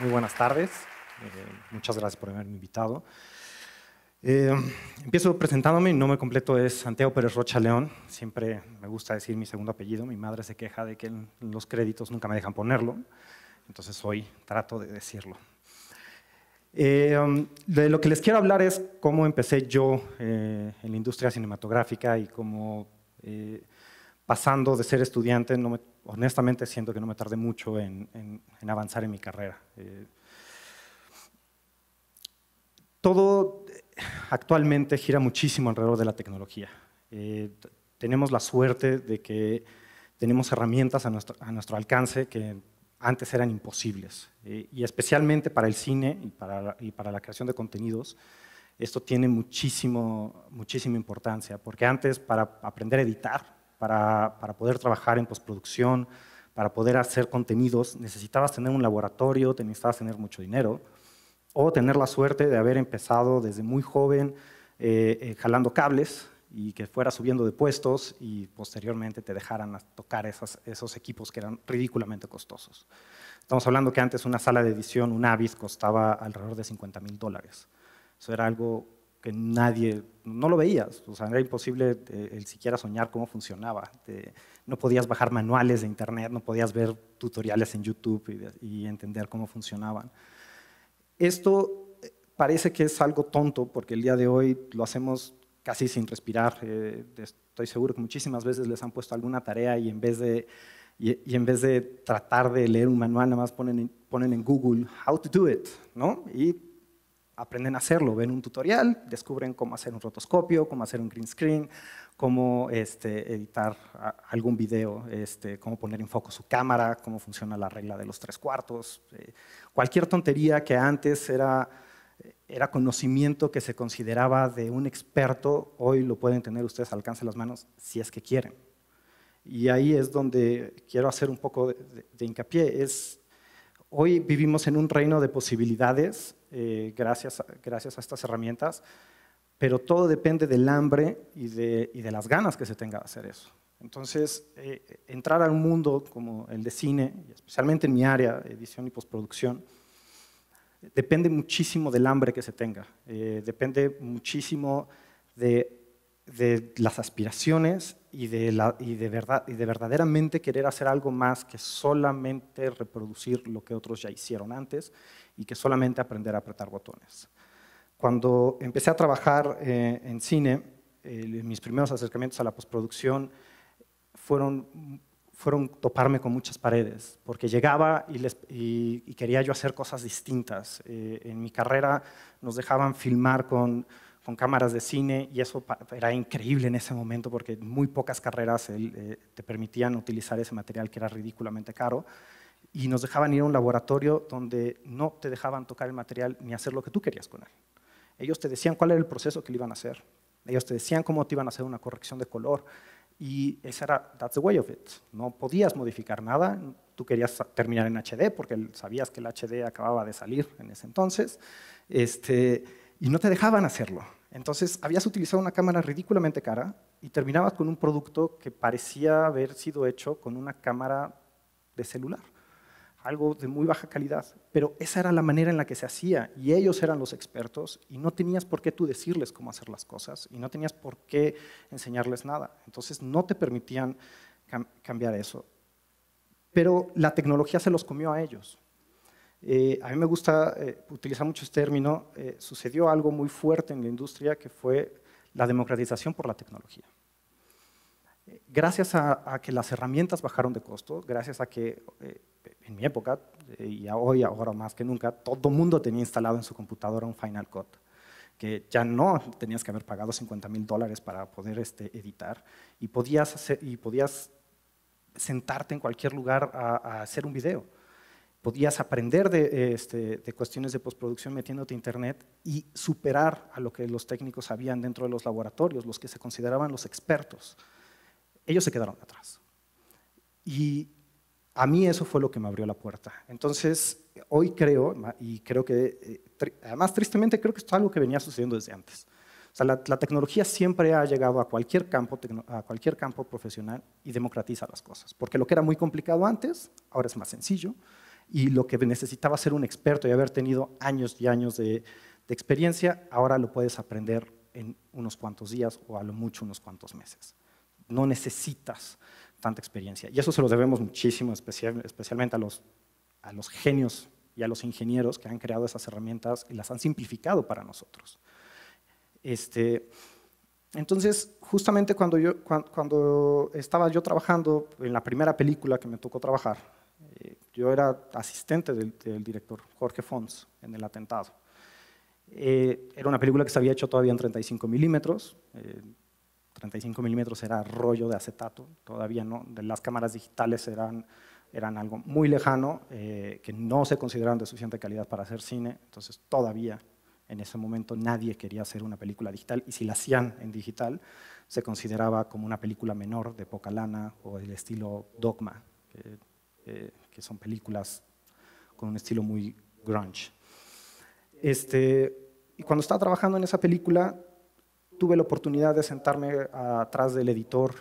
Muy buenas tardes. Muchas gracias por haberme invitado. Empiezo presentándome. Mi nombre completo es Santiago Pérez Rocha León. Siempre me gusta decir mi segundo apellido. Mi madre se queja de que en los créditos nunca me dejan ponerlo. Entonces hoy trato de decirlo. De lo que les quiero hablar es cómo empecé yo en la industria cinematográfica y cómo pasando de ser estudiante, honestamente siento que no me tardé mucho en avanzar en mi carrera. Todo actualmente gira muchísimo alrededor de la tecnología. Tenemos la suerte de que tenemos herramientas a nuestro alcance que antes eran imposibles. Y especialmente para el cine y para la creación de contenidos, esto tiene muchísima importancia, porque antes para aprender a editar, para poder trabajar en postproducción, para poder hacer contenidos, necesitabas tener un laboratorio, necesitabas tener mucho dinero, o tener la suerte de haber empezado desde muy joven jalando cables y que fueras subiendo de puestos y posteriormente te dejaran tocar esos equipos que eran ridículamente costosos. Estamos hablando que antes una sala de edición, un Avid, costaba alrededor de $50,000. Eso era algo que nadie, no lo veías, o sea, era imposible el siquiera soñar cómo funcionaba. No podías bajar manuales de internet, no podías ver tutoriales en YouTube y entender cómo funcionaban. Esto parece que es algo tonto porque el día de hoy lo hacemos casi sin respirar. Estoy seguro que muchísimas veces les han puesto alguna tarea y en vez de tratar de leer un manual, nada más ponen en Google how to do it, ¿no? Y aprenden a hacerlo, ven un tutorial, descubren cómo hacer un rotoscopio, cómo hacer un green screen, cómo editar algún video, cómo poner en foco su cámara, cómo funciona la regla de los 3/4. Cualquier tontería que antes era conocimiento que se consideraba de un experto, hoy lo pueden tener ustedes al alcance de las manos si es que quieren. Y ahí es donde quiero hacer un poco de hincapié. Hoy vivimos en un reino de posibilidades gracias a estas herramientas, pero todo depende del hambre y de las ganas que se tenga de hacer eso. Entonces, entrar a un mundo como el de cine, especialmente en mi área, edición y postproducción, depende muchísimo del hambre que se tenga, depende muchísimo de las aspiraciones y de verdaderamente querer hacer algo más que solamente reproducir lo que otros ya hicieron antes y que solamente aprender a apretar botones. Cuando empecé a trabajar en cine, mis primeros acercamientos a la postproducción fueron toparme con muchas paredes, porque llegaba y quería yo hacer cosas distintas. En mi carrera nos dejaban filmar con cámaras de cine y eso era increíble en ese momento porque muy pocas carreras te permitían utilizar ese material que era ridículamente caro y nos dejaban ir a un laboratorio donde no te dejaban tocar el material ni hacer lo que tú querías con él. Ellos te decían cuál era el proceso que le iban a hacer, ellos te decían cómo te iban a hacer una corrección de color y esa era, that's the way of it. No podías modificar nada, tú querías terminar en HD porque sabías que el HD acababa de salir en ese entonces y no te dejaban hacerlo. Entonces, habías utilizado una cámara ridículamente cara y terminabas con un producto que parecía haber sido hecho con una cámara de celular, algo de muy baja calidad, pero esa era la manera en la que se hacía y ellos eran los expertos y no tenías por qué tú decirles cómo hacer las cosas y no tenías por qué enseñarles nada. Entonces, no te permitían cambiar eso. Pero la tecnología se los comió a ellos. A mí me gusta utilizar mucho este término. Sucedió algo muy fuerte en la industria que fue la democratización por la tecnología. Gracias a que las herramientas bajaron de costo, gracias a que en mi época y hoy, ahora más que nunca, todo el mundo tenía instalado en su computadora un Final Cut, que ya no tenías que haber pagado $50,000 para poder editar y podías sentarte en cualquier lugar a hacer un video. Podías aprender de cuestiones de postproducción metiéndote a internet y superar a lo que los técnicos sabían dentro de los laboratorios, los que se consideraban los expertos. Ellos se quedaron atrás. Y a mí eso fue lo que me abrió la puerta. Entonces, hoy creo, y creo que, además tristemente creo que esto es algo que venía sucediendo desde antes. O sea, la tecnología siempre ha llegado a cualquier campo profesional y democratiza las cosas. Porque lo que era muy complicado antes, ahora es más sencillo. y lo que necesitaba ser un experto y haber tenido años y años de experiencia, ahora lo puedes aprender en unos cuantos días o a lo mucho unos cuantos meses. No necesitas tanta experiencia. Y eso se lo debemos muchísimo, especialmente a los genios y a los ingenieros que han creado esas herramientas y las han simplificado para nosotros. Entonces, justamente cuando estaba yo trabajando en la primera película que me tocó trabajar, yo era asistente del director Jorge Fons en El atentado. Era una película que se había hecho todavía en 35 milímetros. 35 milímetros era rollo de acetato, todavía no. Las cámaras digitales eran algo muy lejano, que no se consideraban de suficiente calidad para hacer cine, entonces todavía en ese momento nadie quería hacer una película digital, y si la hacían en digital, se consideraba como una película menor, de poca lana, o del estilo Dogma, que son películas con un estilo muy grunge. Y cuando estaba trabajando en esa película, tuve la oportunidad de sentarme atrás del editor,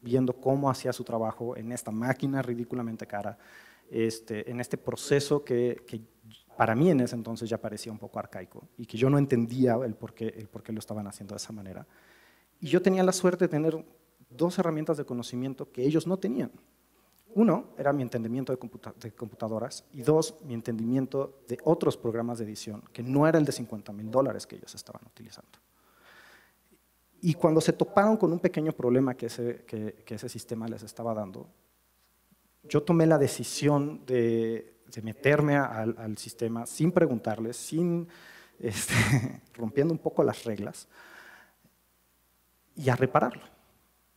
viendo cómo hacía su trabajo en esta máquina ridículamente cara, en este proceso que para mí en ese entonces ya parecía un poco arcaico y que yo no entendía el por qué lo estaban haciendo de esa manera. Y yo tenía la suerte de tener dos herramientas de conocimiento que ellos no tenían. Uno era mi entendimiento de computadoras, y dos, mi entendimiento de otros programas de edición, que no era el de $50,000 que ellos estaban utilizando. Y cuando se toparon con un pequeño problema que ese sistema les estaba dando, yo tomé la decisión de meterme al sistema sin preguntarles, rompiendo un poco las reglas, y a repararlo.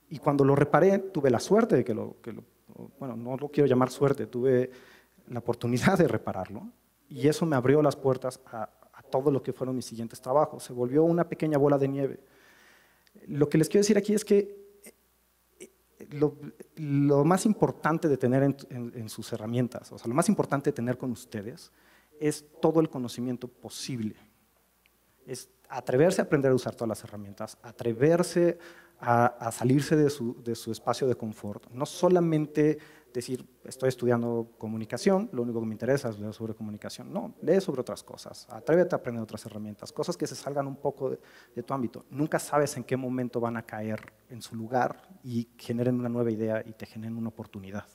Y cuando lo reparé, tuve la suerte de bueno, no lo quiero llamar suerte, tuve la oportunidad de repararlo, y eso me abrió las puertas a todo lo que fueron mis siguientes trabajos. Se volvió una pequeña bola de nieve. Lo que les quiero decir aquí es que lo más importante de tener en sus herramientas, o sea, lo más importante de tener con ustedes, es todo el conocimiento posible. Es atreverse a aprender a usar todas las herramientas, atreverse a salirse de su espacio de confort. No solamente decir, estoy estudiando comunicación, lo único que me interesa es leer sobre comunicación. No, lee sobre otras cosas, atrévete a aprender otras herramientas, cosas que se salgan un poco de tu ámbito. Nunca sabes en qué momento van a caer en su lugar y generen una nueva idea y te generen una oportunidad.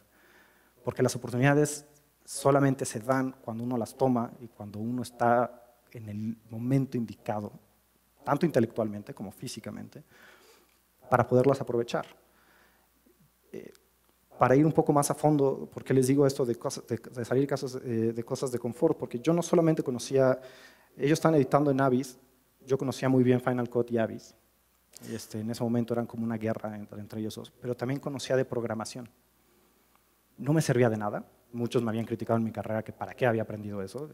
Porque las oportunidades solamente se dan cuando uno las toma y cuando uno está en el momento indicado, tanto intelectualmente como físicamente, para poderlas aprovechar. Para ir un poco más a fondo, ¿por qué les digo esto de salir de cosas de confort? Porque yo no solamente conocía, ellos están editando en Abyss, yo conocía muy bien Final Cut y Abyss, en ese momento eran como una guerra entre ellos dos, pero también conocía de programación. No me servía de nada, muchos me habían criticado en mi carrera que para qué había aprendido eso,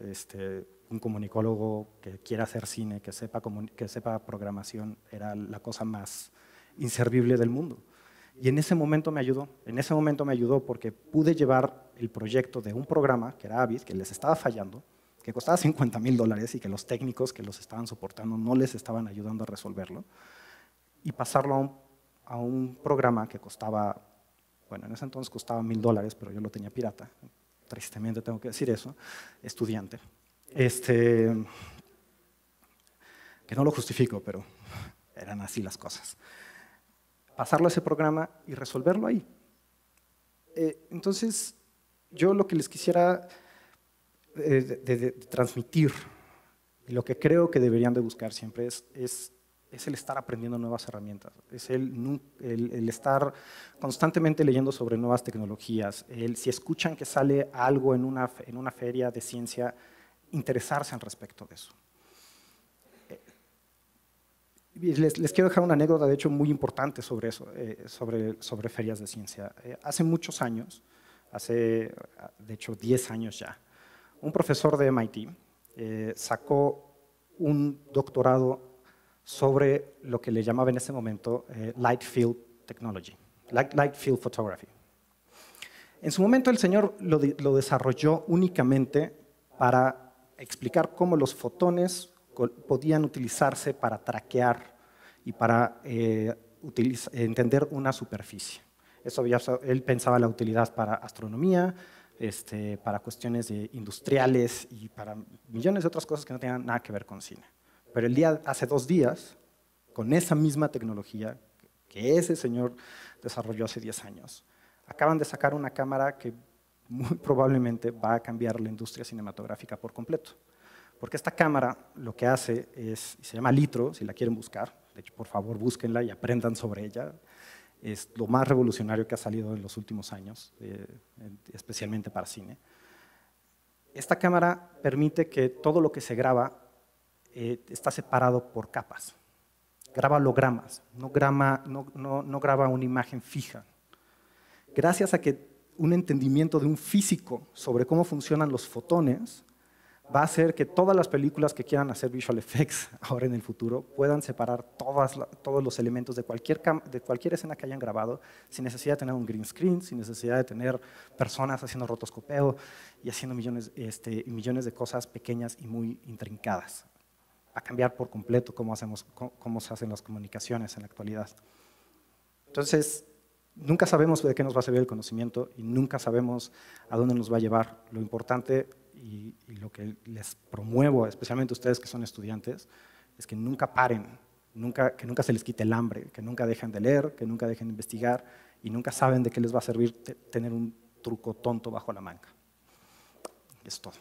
un comunicólogo que quiera hacer cine, que sepa programación, era la cosa más inservible del mundo. Y en ese momento me ayudó porque pude llevar el proyecto de un programa, que era Abyss, que les estaba fallando, que costaba $50,000 y que los técnicos que los estaban soportando no les estaban ayudando a resolverlo, y pasarlo a un programa que costaba, bueno, en ese entonces costaba $1,000, pero yo lo tenía pirata, tristemente tengo que decir eso, estudiante. Que no lo justifico, pero eran así las cosas. Pasarlo a ese programa y resolverlo ahí. Entonces, yo lo que les quisiera transmitir, y lo que creo que deberían de buscar siempre es el estar aprendiendo nuevas herramientas, es el estar constantemente leyendo sobre nuevas tecnologías, si escuchan que sale algo en una feria de ciencia, interesarse al respecto de eso. Les quiero dejar una anécdota, de hecho, muy importante sobre eso, sobre ferias de ciencia. Hace muchos años, de hecho 10 años ya, un profesor de MIT sacó un doctorado sobre lo que le llamaba en ese momento Light Field Technology, Light Field Photography. En su momento el señor lo desarrolló únicamente para explicar cómo los fotones podían utilizarse para traquear y para entender una superficie. Él pensaba la utilidad para astronomía, para cuestiones industriales y para millones de otras cosas que no tenían nada que ver con cine. Pero hace 2 días, con esa misma tecnología que ese señor desarrolló hace 10 años, acaban de sacar una cámara que muy probablemente va a cambiar la industria cinematográfica por completo. Porque esta cámara lo que hace se llama Litro, si la quieren buscar, de hecho por favor búsquenla y aprendan sobre ella, es lo más revolucionario que ha salido en los últimos años, especialmente para cine. Esta cámara permite que todo lo que se graba está separado por capas, graba hologramas, no graba una imagen fija. Gracias a que un entendimiento de un físico sobre cómo funcionan los fotones va a hacer que todas las películas que quieran hacer visual effects ahora en el futuro puedan separar todos los elementos de cualquier escena que hayan grabado sin necesidad de tener un green screen, sin necesidad de tener personas haciendo rotoscopeo y haciendo millones de cosas pequeñas y muy intrincadas. Va a cambiar por completo cómo se hacen las comunicaciones en la actualidad. Entonces, nunca sabemos de qué nos va a servir el conocimiento y nunca sabemos a dónde nos va a llevar. Lo importante y lo que les promuevo, especialmente ustedes que son estudiantes, es que nunca paren, que nunca se les quite el hambre, que nunca dejen de leer, que nunca dejen de investigar y nunca saben de qué les va a servir tener un truco tonto bajo la manga. Es todo.